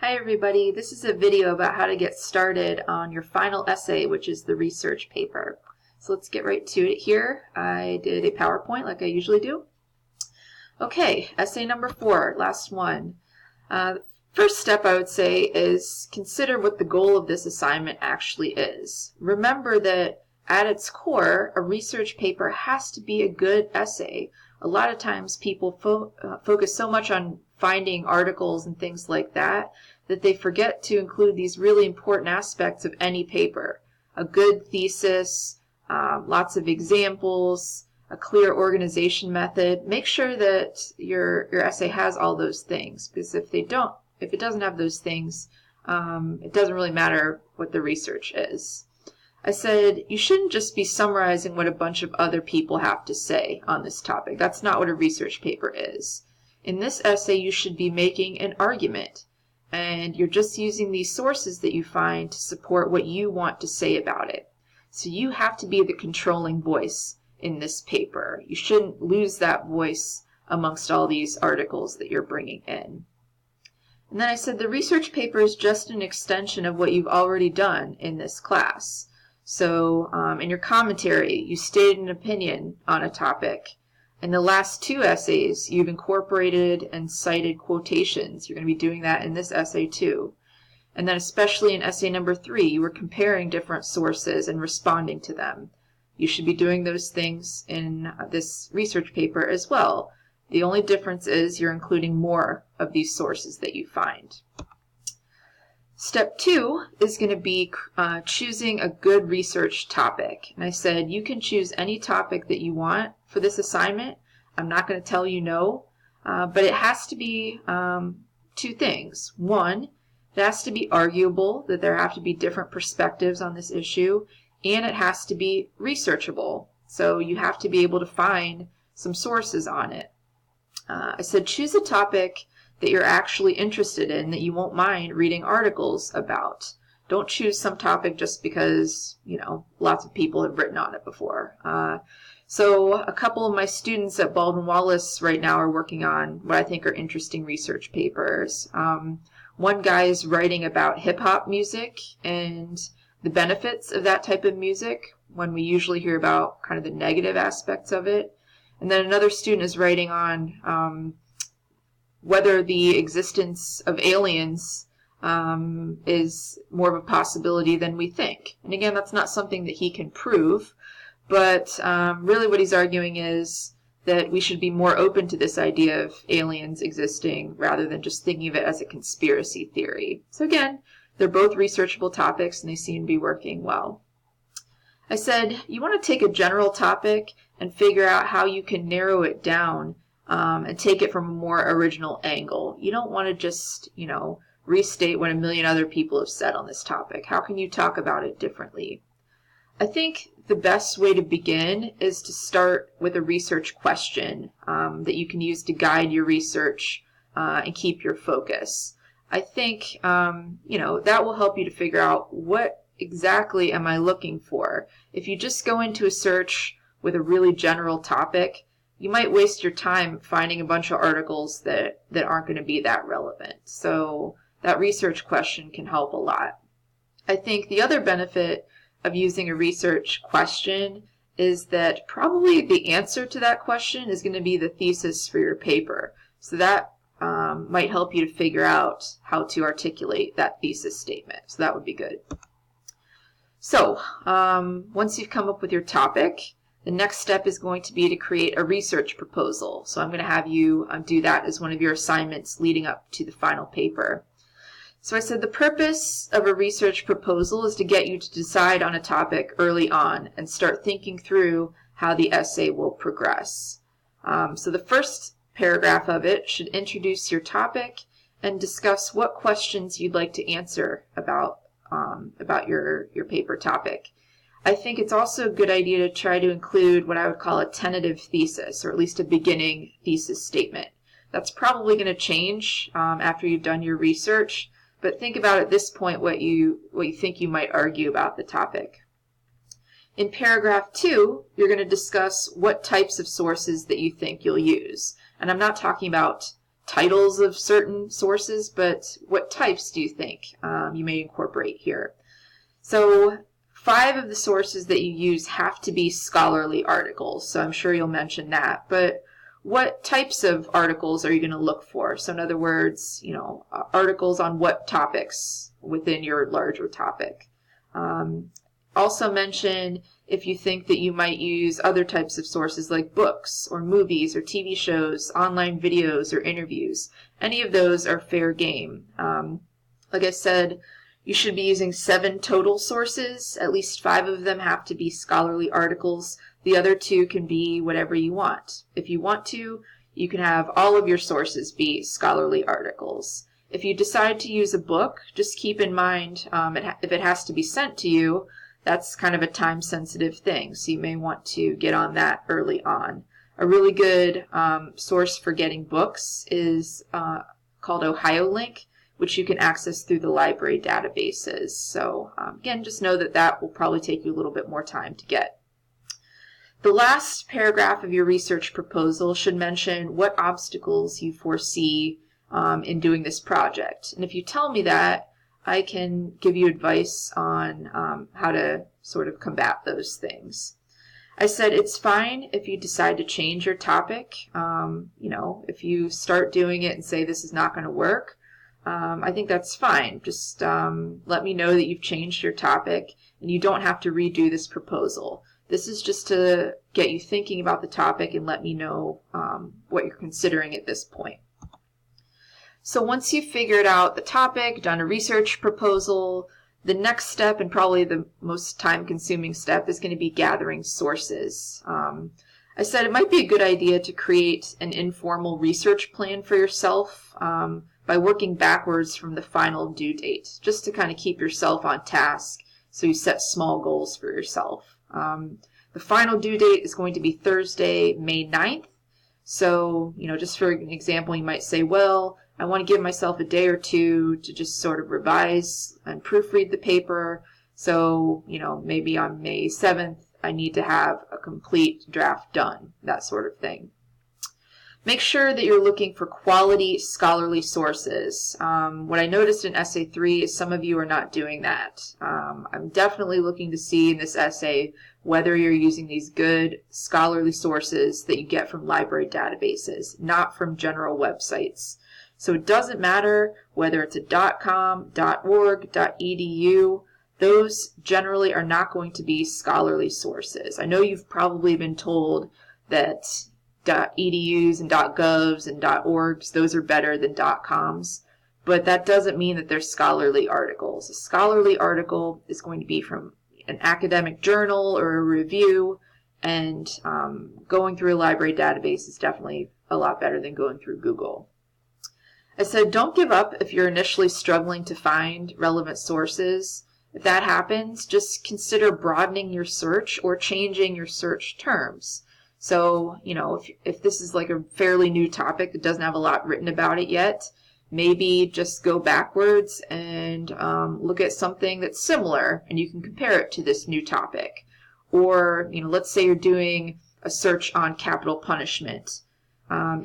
Hi everybody, this is a video about how to get started on your final essay, which is the research paper. So let's get right to it here. I did a PowerPoint like I usually do. Okay, essay number 4, last one. First step I would say is consider what the goal of this assignment actually is. Remember that at its core, a research paper has to be a good essay. A lot of times people focus so much on finding articles and things like that they forget to include these really important aspects of any paper. A good thesis, lots of examples, a clear organization method. Make sure that your essay has all those things, because if it doesn't have those things, it doesn't really matter what the research is. I said you shouldn't just be summarizing what a bunch of other people have to say on this topic. That's not what a research paper is. In this essay, you should be making an argument, and you're just using these sources that you find to support what you want to say about it. So you have to be the controlling voice in this paper. You shouldn't lose that voice amongst all these articles that you're bringing in. And then I said the research paper is just an extension of what you've already done in this class. So in your commentary, you stated an opinion on a topic. In the last 2 essays, you've incorporated and cited quotations. You're going to be doing that in this essay too. And then especially in essay number 3, you were comparing different sources and responding to them. You should be doing those things in this research paper as well. The only difference is you're including more of these sources that you find. Step 2 is going to be choosing a good research topic. And I said you can choose any topic that you want for this assignment. I'm not going to tell you no, but it has to be 2 things. 1, it has to be arguable, that there have to be different perspectives on this issue, and it has to be researchable. So you have to be able to find some sources on it. I said choose a topic that you're actually interested in, that you won't mind reading articles about. Don't choose some topic just because, lots of people have written on it before. So a couple of my students at Baldwin-Wallace right now are working on what I think are interesting research papers. One guy is writing about hip-hop music and the benefits of that type of music, when we usually hear about kind of the negative aspects of it. And then another student is writing on whether the existence of aliens is more of a possibility than we think. And again, that's not something that he can prove, but really what he's arguing is that we should be more open to this idea of aliens existing rather than just thinking of it as a conspiracy theory. So again, they're both researchable topics and they seem to be working well. I said you want to take a general topic and figure out how you can narrow it down and take it from a more original angle. You don't want to just, restate what a million other people have said on this topic. How can you talk about it differently? I think the best way to begin is to start with a research question that you can use to guide your research and keep your focus. I think, that will help you to figure out what exactly am I looking for. If you just go into a search with a really general topic, you might waste your time finding a bunch of articles that aren't going to be that relevant. So that research question can help a lot. I think the other benefit of using a research question is that probably the answer to that question is going to be the thesis for your paper. So that might help you to figure out how to articulate that thesis statement. So that would be good. So once you've come up with your topic, the next step is going to be to create a research proposal. So I'm going to have you do that as one of your assignments leading up to the final paper. So I said the purpose of a research proposal is to get you to decide on a topic early on and start thinking through how the essay will progress. So the first paragraph of it should introduce your topic and discuss what questions you'd like to answer about your paper topic. I think it's also a good idea to try to include what I would call a tentative thesis, or at least a beginning thesis statement. That's probably going to change after you've done your research, but think about at this point what you think you might argue about the topic. In paragraph 2, you're going to discuss what types of sources that you think you'll use. And I'm not talking about titles of certain sources, but what types do you think you may incorporate here? So 5 of the sources that you use have to be scholarly articles, so I'm sure you'll mention that. But what types of articles are you going to look for? So in other words, articles on what topics within your larger topic. Also mention if you think that you might use other types of sources like books or movies or TV shows, online videos or interviews. Any of those are fair game. Like I said, you should be using 7 total sources. At least 5 of them have to be scholarly articles. The other 2 can be whatever you want. If you want to, you can have all of your sources be scholarly articles. If you decide to use a book, just keep in mind if it has to be sent to you, that's kind of a time-sensitive thing, so you may want to get on that early on. A really good source for getting books is called OhioLink, which you can access through the library databases. So again, just know that that will probably take you a little bit more time to get. The last paragraph of your research proposal should mention what obstacles you foresee in doing this project. And if you tell me that, I can give you advice on how to sort of combat those things. I said it's fine if you decide to change your topic. If you start doing it and say this is not going to work, I think that's fine. Just let me know that you've changed your topic, and you don't have to redo this proposal. This is just to get you thinking about the topic and let me know what you're considering at this point. So once you've figured out the topic, done a research proposal, the next step, and probably the most time-consuming step, is going to be gathering sources. I said it might be a good idea to create an informal research plan for yourself by working backwards from the final due date, just to kind of keep yourself on task so you set small goals for yourself. The final due date is going to be Thursday, May 9th. So, just for an example, you might say, well, I want to give myself a day or 2 to just sort of revise and proofread the paper. So, maybe on May 7th, I need to have a complete draft done, that sort of thing. Make sure that you're looking for quality scholarly sources. What I noticed in essay 3 is some of you are not doing that. I'm definitely looking to see in this essay whether you're using these good scholarly sources that you get from library databases, not from general websites. So it doesn't matter whether it's a .com, .org, .edu. Those generally are not going to be scholarly sources. I know you've probably been told that .edus and .govs and .orgs, those are better than .coms, but that doesn't mean that they're scholarly articles. A scholarly article is going to be from an academic journal or a review, and going through a library database is definitely a lot better than going through Google. I said don't give up if you're initially struggling to find relevant sources. If that happens, just consider broadening your search or changing your search terms. So, if this is like a fairly new topic that doesn't have a lot written about it yet, maybe just go backwards and look at something that's similar and you can compare it to this new topic. Or, let's say you're doing a search on capital punishment.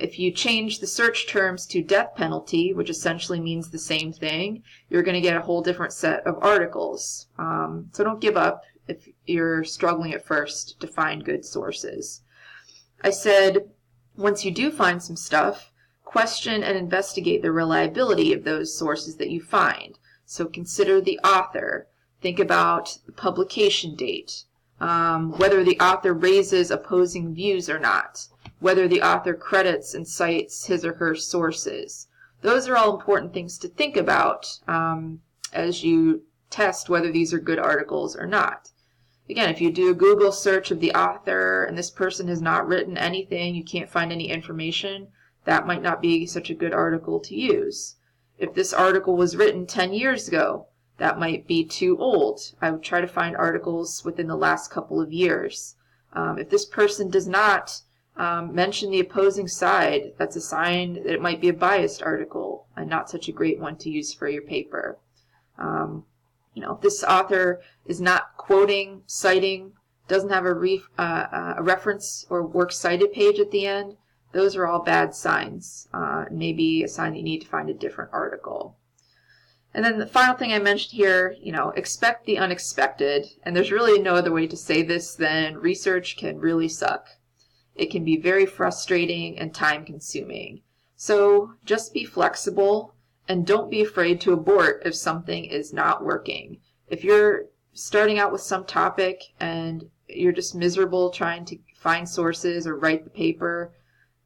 If you change the search terms to death penalty, which essentially means the same thing, you're going to get a whole different set of articles. So don't give up if you're struggling at first to find good sources. I said, once you do find some stuff, question and investigate the reliability of those sources that you find. So consider the author. Think about the publication date, whether the author raises opposing views or not, whether the author credits and cites his or her sources. Those are all important things to think about as you test whether these are good articles or not. Again, if you do a Google search of the author and this person has not written anything, you can't find any information, that might not be such a good article to use. If this article was written 10 years ago, that might be too old. I would try to find articles within the last couple of years. If this person does not mention the opposing side, that's a sign that it might be a biased article and not such a great one to use for your paper. If this author is not quoting, citing, doesn't have a reference or works cited page at the end, Those are all bad signs. Maybe a sign that you need to find a different article. And then the final thing I mentioned here, expect the unexpected. And there's really no other way to say this than research can really suck. It can be very frustrating and time-consuming. So just be flexible and don't be afraid to abort if something is not working. If you're starting out with some topic and you're just miserable trying to find sources or write the paper,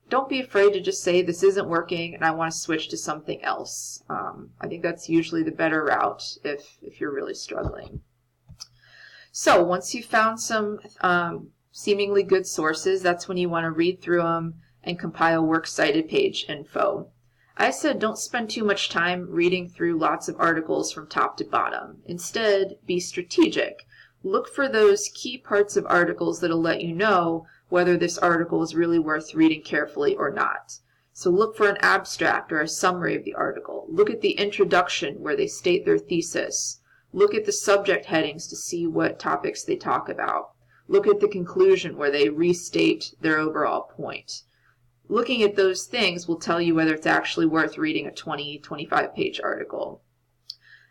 don't be afraid to just say, this isn't working and I want to switch to something else. I think that's usually the better route if you're really struggling. So once you've found some seemingly good sources, that's when you want to read through them and compile works cited page info. I said don't spend too much time reading through lots of articles from top to bottom. Instead, be strategic. Look for those key parts of articles that'll let you know whether this article is really worth reading carefully or not. So look for an abstract or a summary of the article. Look at the introduction where they state their thesis. Look at the subject headings to see what topics they talk about. Look at the conclusion where they restate their overall point. Looking at those things will tell you whether it's actually worth reading a 20-25 page article.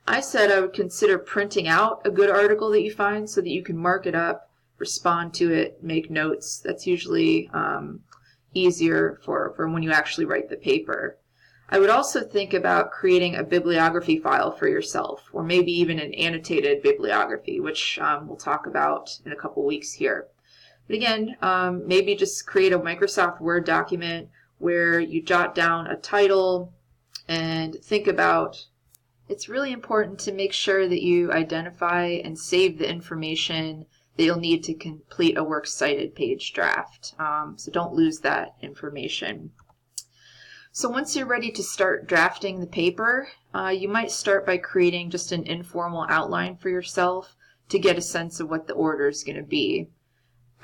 I said I would consider printing out a good article that you find so that you can mark it up, respond to it, make notes. That's usually easier for when you actually write the paper. I would also think about creating a bibliography file for yourself, or maybe even an annotated bibliography, which we'll talk about in a couple weeks here. But again, maybe just create a Microsoft Word document where you jot down a title and think about, it's really important to make sure that you identify and save the information that you'll need to complete a works cited page draft. So don't lose that information. So once you're ready to start drafting the paper, you might start by creating just an informal outline for yourself to get a sense of what the order is going to be.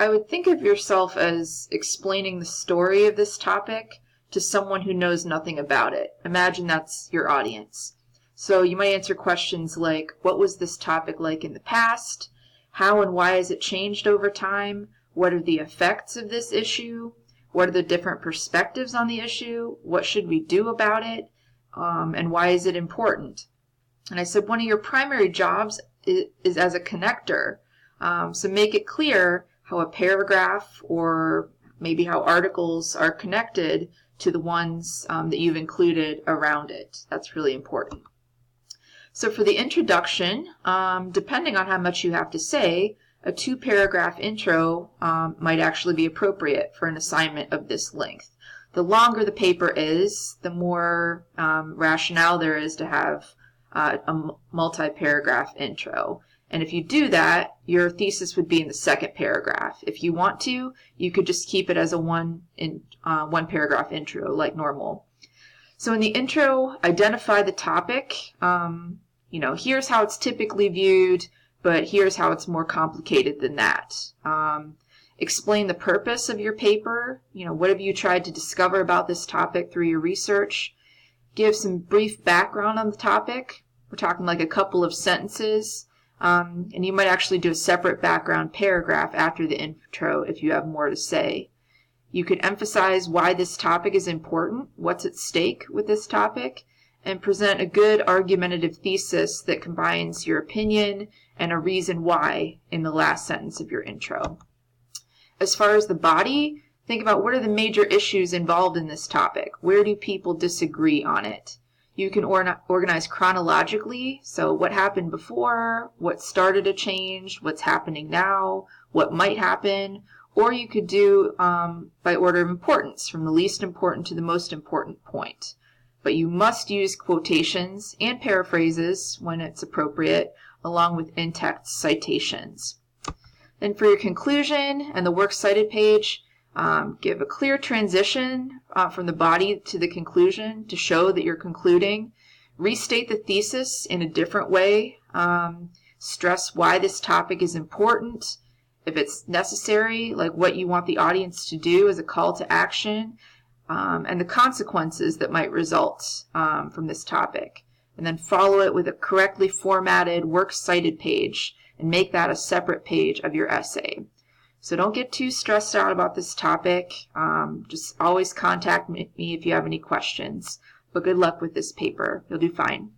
I would think of yourself as explaining the story of this topic to someone who knows nothing about it. Imagine that's your audience. So you might answer questions like, what was this topic like in the past? How and why has it changed over time? What are the effects of this issue? What are the different perspectives on the issue? What should we do about it? And why is it important? And I said one of your primary jobs is as a connector. So make it clear how a paragraph or maybe how articles are connected to the ones that you've included around it. That's really important. So for the introduction, depending on how much you have to say, a 2-paragraph intro might actually be appropriate for an assignment of this length. The longer the paper is, the more rationale there is to have a multi-paragraph intro. And if you do that, your thesis would be in the second paragraph. If you want to, you could just keep it as a one paragraph intro like normal. So in the intro, identify the topic. Here's how it's typically viewed, but here's how it's more complicated than that. Explain the purpose of your paper. What have you tried to discover about this topic through your research? Give some brief background on the topic. We're talking like a couple of sentences. And you might actually do a separate background paragraph after the intro if you have more to say. You could emphasize why this topic is important, what's at stake with this topic, and present a good argumentative thesis that combines your opinion and a reason why in the last sentence of your intro. As far as the body, think about what are the major issues involved in this topic. Where do people disagree on it? You can organize chronologically, so what happened before, what started a change, what's happening now, what might happen, or you could do by order of importance, from the least important to the most important point. But you must use quotations and paraphrases when it's appropriate, along with in-text citations. Then for your conclusion and the works cited page, give a clear transition from the body to the conclusion to show that you're concluding. Restate the thesis in a different way. Stress why this topic is important. If it's necessary, like what you want the audience to do as a call to action, and the consequences that might result from this topic. And then follow it with a correctly formatted works cited page and make that a separate page of your essay. So don't get too stressed out about this topic. Just always contact me if you have any questions. But good luck with this paper. You'll do fine.